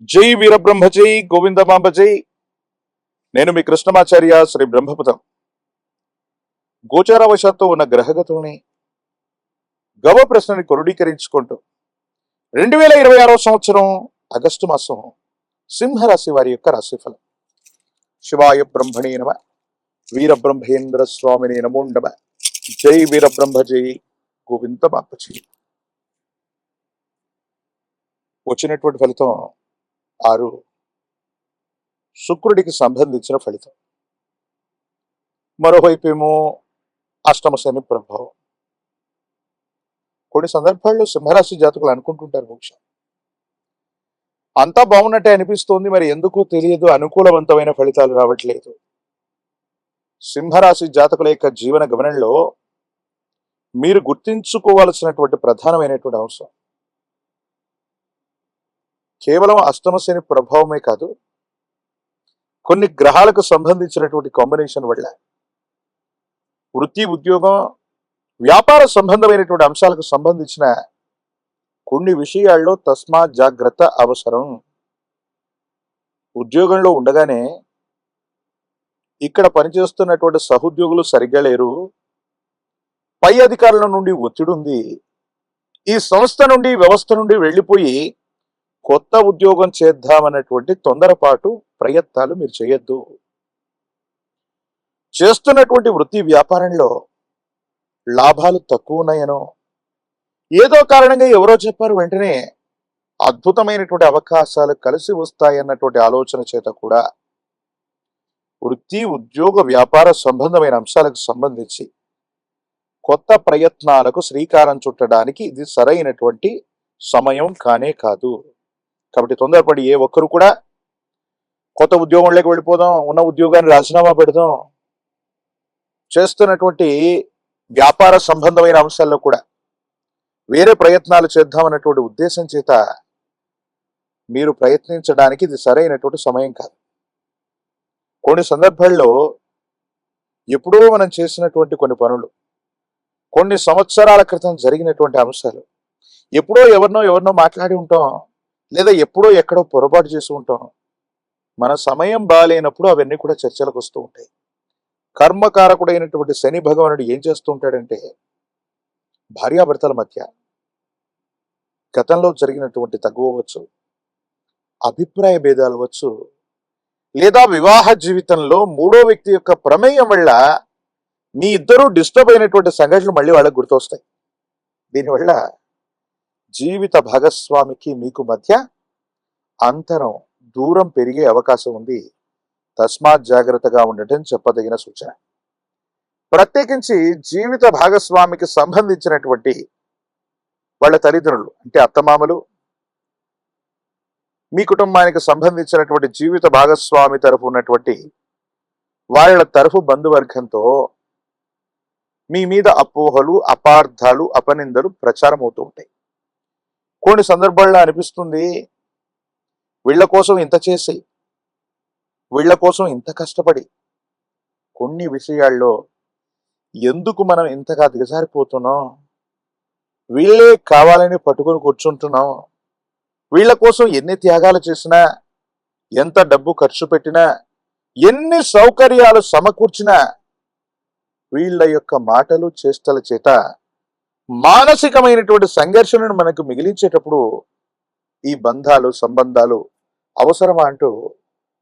జై వీరబ్రహ్మ జై గోవిందమాంబ జై. నేను మీ కృష్ణమాచార్య శ్రీ బ్రహ్మపదం. గోచారవశాత్తు ఉన్న గ్రహగతుల్ని గవ ప్రశ్నని క్రోడీకరించుకుంటూ 2026 సంవత్సరం ఆగస్టు మాసం సింహరాశి వారి యొక్క రాశిఫలం. శివాయ బ్రహ్మణే నమ, వీరబ్రహ్మేంద్ర స్వామిని నమో నమ. జై వీరబ్రహ్మ జై గోవిందమాంబ జై. వచ్చినటువంటి ఫలితం 6, శుక్రుడికి సంబంధించిన ఫలితం. మరోవైపు ఏమో అష్టమ శని ప్రభావం. కొన్ని సందర్భాల్లో సింహరాశి జాతకులు అనుకుంటుంటారు, ముఖ్యం అంతా బాగున్నట్టే అనిపిస్తోంది, మరి ఎందుకో తెలియదు అనుకూలవంతమైన ఫలితాలు రావట్లేదు. సింహరాశి జాతకుల యొక్క జీవన గమనంలో మీరు గుర్తించుకోవాల్సినటువంటి ప్రధానమైనటువంటి అంశం కేవలం అష్టమ శని ప్రభావమే కాదు, కొన్ని గ్రహాలకు సంబంధించినటువంటి కాంబినేషన్ వల్ల వృత్తి, ఉద్యోగం, వ్యాపార సంబంధమైనటువంటి అంశాలకు సంబంధించిన కొన్ని విషయాల్లో తస్మాత్ జాగ్రత్త అవసరం. ఉద్యోగంలో ఉండగానే ఇక్కడ పనిచేస్తున్నటువంటి సహోద్యోగులు సరిగ్గా లేరు, పై అధికారుల నుండి ఒత్తిడి ఉంది, ఈ సంస్థ నుండి వ్యవస్థ నుండి వెళ్ళిపోయి కొత్త ఉద్యోగం చేద్దామన్నటువంటి తొందరపాటు ప్రయత్నాలు మీరు చేయొద్దు. చేస్తున్నటువంటి వృత్తి వ్యాపారంలో లాభాలు తక్కువ ఉన్నాయనో, ఏదో కారణంగా ఎవరో చెప్పారు వెంటనే అద్భుతమైనటువంటి అవకాశాలు కలిసి వస్తాయన్నటువంటి ఆలోచన చేత కూడా వృత్తి, ఉద్యోగ, వ్యాపార సంబంధమైన అంశాలకు సంబంధించి కొత్త ప్రయత్నాలకు శ్రీకారం చుట్టడానికి ఇది సరైనటువంటి సమయం కానే కాదు. కాబట్టి తొందరపడి ఏ ఒక్కరు కూడా కొత్త ఉద్యోగంలోకి వెళ్ళిపోదాం, ఉన్న ఉద్యోగాన్ని రాజీనామా పెడదాం, చేస్తున్నటువంటి వ్యాపార సంబంధమైన అంశాల్లో కూడా వేరే ప్రయత్నాలు చేద్దామన్నటువంటి ఉద్దేశం చేత మీరు ప్రయత్నించడానికి ఇది సరైనటువంటి సమయం కాదు. కొన్ని సందర్భాల్లో ఎప్పుడో మనం చేసినటువంటి కొన్ని పనులు, కొన్ని సంవత్సరాల క్రితం జరిగినటువంటి అంశాలు, ఎప్పుడో ఎవరినో మాట్లాడి ఉంటాం, లేదా ఎప్పుడో ఎక్కడో పొరపాటు చేసి ఉంటాం. మన సమయం బాగాలేనప్పుడు అవన్నీ కూడా చర్చలకు వస్తూ ఉంటాయి. కర్మకారకుడైనటువంటి శని భగవానుడు ఏం చేస్తూ ఉంటాడంటే, భార్యాభర్తల మధ్య గతంలో జరిగినటువంటి తగ్గువచ్చు, అభిప్రాయ భేదాలు వచ్చు, లేదా వివాహ జీవితంలో మూడో వ్యక్తి యొక్క ప్రమేయం వల్ల మీ ఇద్దరూ డిస్టర్బ్ అయినటువంటి సంఘటనలు మళ్ళీ వాళ్ళకి గుర్తొస్తాయి. దీనివల్ల జీవిత భాగస్వామికి మీకు మధ్య అంతరం, దూరం పెరిగే అవకాశం ఉంది. తస్మాత్ జాగ్రత్తగా ఉండటం చెప్పదగిన సూచన. ప్రత్యేకించి జీవిత భాగస్వామికి సంబంధించినటువంటి వాళ్ళ తల్లిదండ్రులు అంటే అత్తమామలు, మీ కుటుంబానికి సంబంధించినటువంటి జీవిత భాగస్వామి తరఫు ఉన్నటువంటి వాళ్ళ తరఫు బంధువర్గంతో మీ మీద అపోహలు, అపార్థాలు, అపనిందలు ప్రచారం అవుతూ ఉంటాయి. కొన్ని సందర్భాల్లో అనిపిస్తుంది, వీళ్ళ కోసం ఇంత చేసి, వీళ్ళ కోసం ఇంత కష్టపడి, కొన్ని విషయాల్లో ఎందుకు మనం ఇంతగా దిగజారిపోతున్నాం, వీళ్ళే కావాలని పట్టుకొని కూర్చుంటున్నాం, వీళ్ళ కోసం ఎన్ని త్యాగాలు చేసినా, ఎంత డబ్బు ఖర్చు పెట్టినా, ఎన్ని సౌకర్యాలు సమకూర్చినా వీళ్ళ యొక్క మాటలు, చేష్టల చేత మానసికమైనటువంటి సంఘర్షణను మనకు మిగిలించేటప్పుడు ఈ బంధాలు, సంబంధాలు అవసరమా అంటూ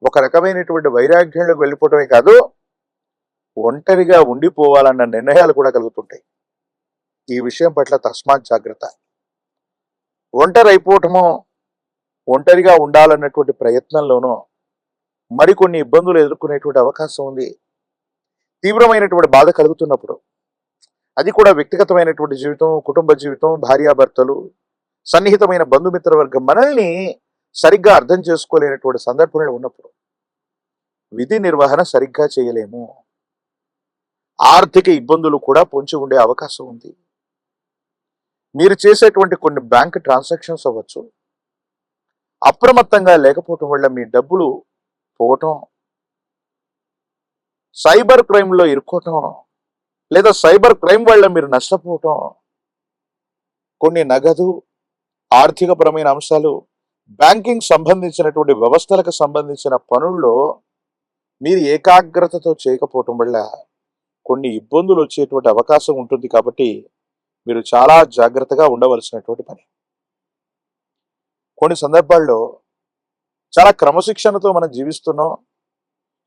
ఒక రకమైనటువంటి వైరాగ్యంలోకి వెళ్ళిపోవటమే కాదు, ఒంటరిగా ఉండిపోవాలన్న నిర్ణయాలు కూడా కలుగుతుంటాయి. ఈ విషయం పట్ల తస్మాత్ జాగ్రత్త. ఒంటరి అయిపోవటమో, ఒంటరిగా ఉండాలన్నటువంటి ప్రయత్నంలోనో మరికొన్ని ఇబ్బందులు ఎదుర్కొనేటువంటి అవకాశం ఉంది. తీవ్రమైనటువంటి బాధ కలుగుతున్నప్పుడు, అది కూడా వ్యక్తిగతమైనటువంటి జీవితం, కుటుంబ జీవితం, భార్యాభర్తలు, సన్నిహితమైన బంధుమిత్ర వర్గం మనల్ని సరిగ్గా అర్థం చేసుకోలేనటువంటి సందర్భంలో ఉన్నప్పుడు విధి నిర్వహణ సరిగ్గా చేయలేము. ఆర్థిక ఇబ్బందులు కూడా పొంచి ఉండే అవకాశం ఉంది. మీరు చేసేటువంటి కొన్ని బ్యాంక్ ట్రాన్సాక్షన్స్ అవ్వచ్చు, అప్రమత్తంగా లేకపోవటం వల్ల మీ డబ్బులు పోవటం, సైబర్ క్రైమ్లో ఇరుక్కోవటం, లేదా సైబర్ క్రైమ్ వల్ల మీరు నష్టపోవటం, కొన్ని నగదు, ఆర్థికపరమైన అంశాలు బ్యాంకింగ్ సంబంధించినటువంటి వ్యవస్థలకు సంబంధించిన పనుల్లో మీరు ఏకాగ్రతతో చేయకపోవటం వల్ల కొన్ని ఇబ్బందులు వచ్చేటువంటి అవకాశం ఉంటుంది. కాబట్టి మీరు చాలా జాగ్రత్తగా ఉండవలసినటువంటి పని. కొన్ని సందర్భాల్లో చాలా క్రమశిక్షణతో మనం జీవిస్తున్నాం,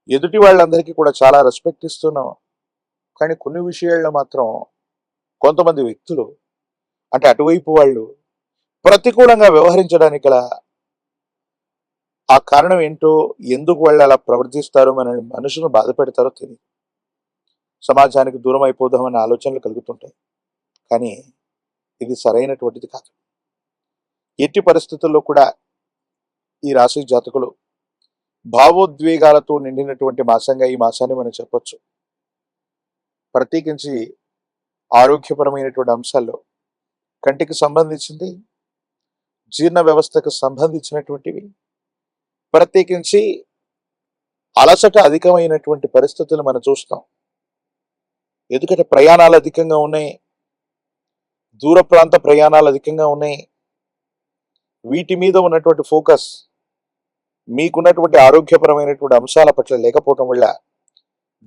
ఎదుటి వాళ్ళందరికీ కూడా చాలా రెస్పెక్ట్ ఇస్తున్నాం. కానీ కొన్ని విషయాల్లో మాత్రం కొంతమంది వ్యక్తులు, అంటే అటువైపు వాళ్ళు ప్రతికూలంగా వ్యవహరించడానికి గల ఆ కారణం ఏంటో, ఎందుకు వాళ్ళు అలా ప్రవర్తిస్తారో, మన మనుషులను బాధ పెడతారో తెలియదు. సమాజానికి దూరం అయిపోదామనే ఆలోచనలు కలుగుతుంటాయి. కానీ ఇది సరైనటువంటిది కాదు. ఎట్టి పరిస్థితుల్లో కూడా ఈ రాశి జాతకులు భావోద్వేగాలతో నిండినటువంటి మాసంగా ఈ మాసాన్ని మనం చెప్పొచ్చు. ప్రత్యేకించి ఆరోగ్యపరమైనటువంటి అంశాల్లో కంటికి సంబంధించింది, జీర్ణ వ్యవస్థకు సంబంధించినటువంటివి, ప్రత్యేకించి అలసట అధికమైనటువంటి పరిస్థితులు మనం చూస్తాం. ఎందుకంటే ప్రయాణాలు అధికంగా ఉన్నాయి, దూర ప్రాంత ప్రయాణాలు అధికంగా ఉన్నాయి. వీటి మీద ఉన్నటువంటి ఫోకస్ మీకున్నటువంటి ఆరోగ్యపరమైనటువంటి అంశాల పట్ల లేకపోవటం వల్ల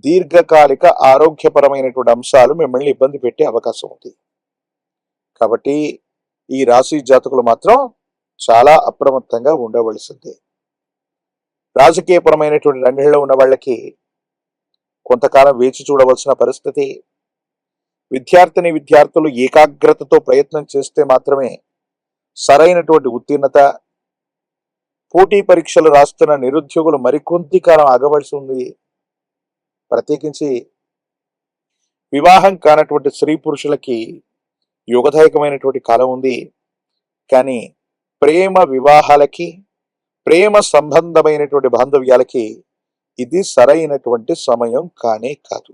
దీర్ఘకాలిక ఆరోగ్యపరమైనటువంటి అంశాలు మిమ్మల్ని ఇబ్బంది పెట్టే అవకాశం ఉంది. కాబట్టి ఈ రాశి జాతకులు మాత్రం చాలా అప్రమత్తంగా ఉండవలసిందే. రాజకీయపరమైనటువంటి రంగంలో ఉన్న వాళ్ళకి కొంతకాలం వేచి చూడవలసిన పరిస్థితి. విద్యార్థులు ఏకాగ్రతతో ప్రయత్నం చేస్తే మాత్రమే సరైనటువంటి ఉత్తీర్ణత. పోటీ పరీక్షలు రాస్తున్న నిరుద్యోగులు మరికొంత కాలం ఆగవలసి ఉంది. ప్రత్యేకించి వివాహం కానటువంటి స్త్రీ పురుషులకి యోగదాయకమైనటువంటి కాలం ఉంది. కానీ ప్రేమ వివాహాలకి, ప్రేమ సంబంధమైనటువంటి బాంధవ్యాలకి ఇది సరైనటువంటి సమయం కానే కాదు.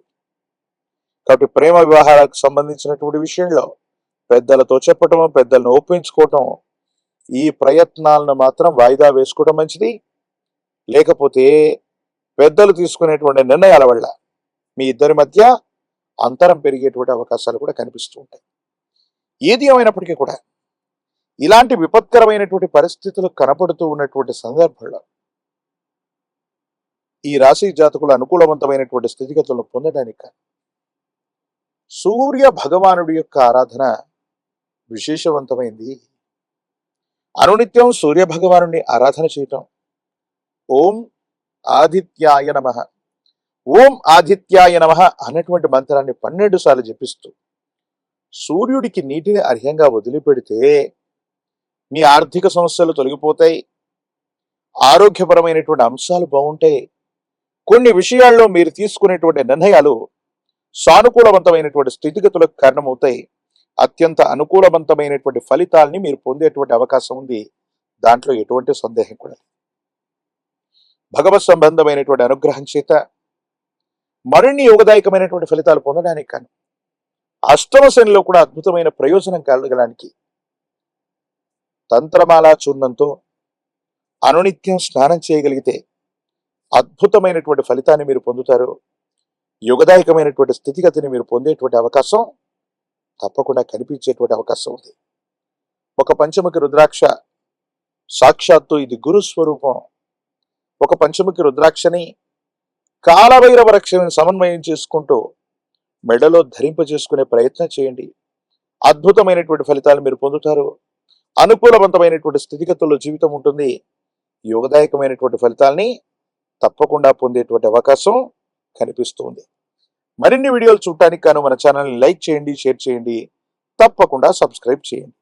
కాబట్టి ప్రేమ వివాహాలకు సంబంధించినటువంటి విషయంలో పెద్దలతో చెప్పటం, పెద్దలను ఒప్పించుకోవటం, ఈ ప్రయత్నాలను మాత్రం వాయిదా వేసుకోవడం మంచిది. లేకపోతే పెద్దలు తీసుకునేటువంటి నిర్ణయాల వల్ల మీ ఇద్దరి మధ్య అంతరం పెరిగేటువంటి అవకాశాలు కూడా కనిపిస్తూ ఉంటాయి. ఏది ఏమైనప్పటికీ కూడా ఇలాంటి విపత్కరమైనటువంటి పరిస్థితులు కనపడుతూ ఉన్నటువంటి సందర్భంలో ఈ రాశి జాతకులు అనుకూలవంతమైనటువంటి స్థితిగతులను పొందడానికి సూర్య భగవానుడి యొక్క ఆరాధన విశేషవంతమైంది. అనునిత్యం సూర్య భగవానుడిని ఆరాధన చేయటం, ఓం ఆదిత్యాయ నమః, ఓం ఆదిత్యాయ నమః అన్నటువంటి మంత్రాన్ని 12 సార్లు జపిస్తూ సూర్యుడికి నీటిని అర్ఘ్యంగా వదిలిపెడితే మీ ఆర్థిక సమస్యలు తొలగిపోతాయి, ఆరోగ్యపరమైనటువంటి అంశాలు బాగుంటాయి. కొన్ని విషయాల్లో మీరు తీసుకునేటువంటి నిర్ణయాలు సానుకూలవంతమైనటువంటి స్థితిగతులకు కారణమవుతాయి. అత్యంత అనుకూలవంతమైనటువంటి ఫలితాల్ని మీరు పొందేటువంటి అవకాశం ఉంది. దాంట్లో ఎటువంటి సందేహం కూడా లేదు. భగవత్ సంబంధమైనటువంటి అనుగ్రహం చేత మరిన్ని యోగదాయకమైనటువంటి ఫలితాలు పొందడానికి కానీ అష్టమ శనిలో కూడా అద్భుతమైన ప్రయోజనం కలగడానికి తంత్రమాలా చూర్ణంతో అనునిత్యం స్నానం చేయగలిగితే అద్భుతమైనటువంటి ఫలితాన్ని మీరు పొందుతారు. యోగదాయకమైనటువంటి స్థితిగతిని మీరు పొందేటువంటి అవకాశం తప్పకుండా కనిపించేటువంటి అవకాశం ఉంది. ఒక పంచముఖి రుద్రాక్ష సాక్షాత్తు ఇది గురు స్వరూపం. ఒక పంచముఖి రుద్రాక్షని కాలభైరవ రక్షని సమన్వయం చేసుకుంటూ మెడలో ధరింపజేసుకునే ప్రయత్నం చేయండి. అద్భుతమైనటువంటి ఫలితాలు మీరు పొందుతారు. అనుకూలవంతమైనటువంటి స్థితిగతుల్లో జీవితం ఉంటుంది. యోగదాయకమైనటువంటి ఫలితాల్ని తప్పకుండా పొందేటువంటి అవకాశం కనిపిస్తుంది. మరిన్ని వీడియోలు చూడటానికి గాను మన ఛానల్ని లైక్ చేయండి, షేర్ చేయండి, తప్పకుండా సబ్స్క్రైబ్ చేయండి.